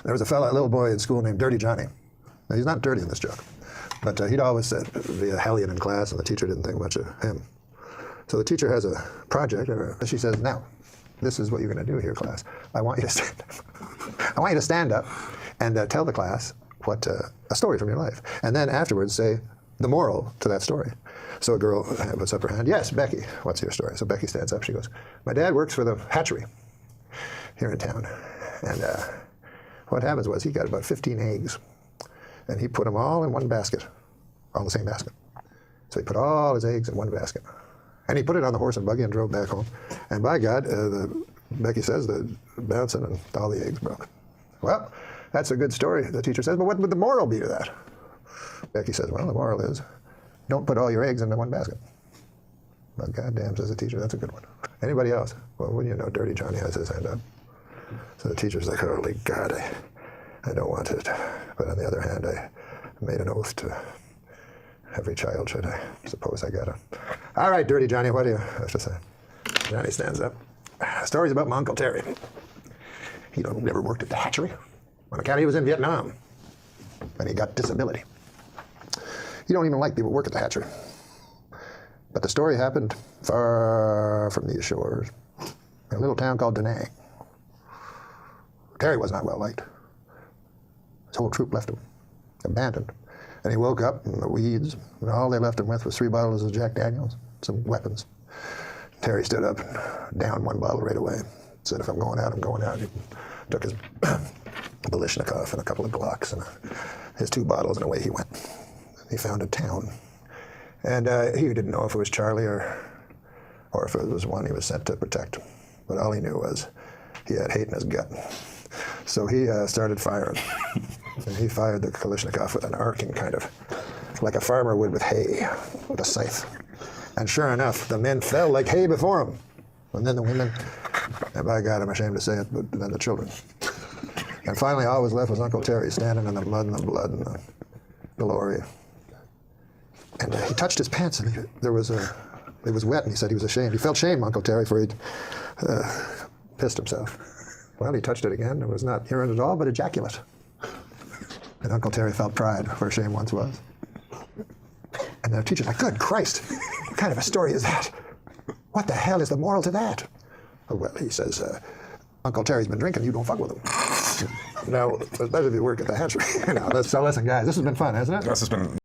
There was a little boy in school named Dirty Johnny. Now, he's not dirty in this joke, but he'd always be a hellion in class, and the teacher didn't think much of him. So the teacher has a project, and she says, now, this is what you're going to do here, class. I want you to stand up. I want you to stand up and tell the class what a story from your life. And then afterwards say the moral to that story. So a girl puts up her hand. Yes, Becky, what's your story? So Becky stands up. She goes, my dad works for the hatchery here in town. And what happens was he got about 15 eggs. And he put them all in one basket, all in the same basket. So he put all his eggs in one basket. And he put it on the horse and buggy and drove back home. And by God, Becky says, the bouncing and all the eggs broke. Well, that's a good story, the teacher says, but what would the moral be to that? Becky says, well, the moral is, don't put all your eggs into one basket. Well, goddamn, says the teacher, that's a good one. Anybody else? Well, what do you know, Dirty Johnny has his hand up. So the teacher's like, holy God, I don't want it. But on the other hand, I made an oath to every child should I suppose I gotta. All right, Dirty Johnny, what do you have to say? Johnny stands up. Stories about my Uncle Terry. He never worked at the hatchery. On account he was in Vietnam, and he got disability. You don't even like people who work at the hatchery. But the story happened far from these shores, in a little town called Da Nang. Terry was not well liked. His whole troop left him, abandoned. And he woke up in the weeds, and all they left him with was 3 bottles of Jack Daniels, some weapons. Terry stood up and downed 1 bottle right away. Said, if I'm going out, I'm going out. He took his Balishnikov and a couple of Glocks and his 2 bottles, and away he went. He found a town. And he didn't know if it was Charlie or if it was one he was sent to protect. But all he knew was he had hate in his gut. So he started firing. And he fired the Kalashnikov with an arcing kind of, like a farmer would with hay, with a scythe. And sure enough, the men fell like hay before him. And then the women, and by God, I'm ashamed to say it, but then the children. And finally, all was left was Uncle Terry standing in the mud and the blood and the glory. And he touched his pants, and it was wet, and he said he was ashamed. He felt shame, Uncle Terry, for he'd pissed himself. Well, he touched it again. It was not urine at all, but ejaculate. And Uncle Terry felt pride where shame once was. And the teacher's like, good Christ, what kind of a story is that? What the hell is the moral to that? Oh, well, he says, Uncle Terry's been drinking, you don't fuck with him. Now, especially if you work at the hatchery. So listen, guys, this has been fun, hasn't it? This has been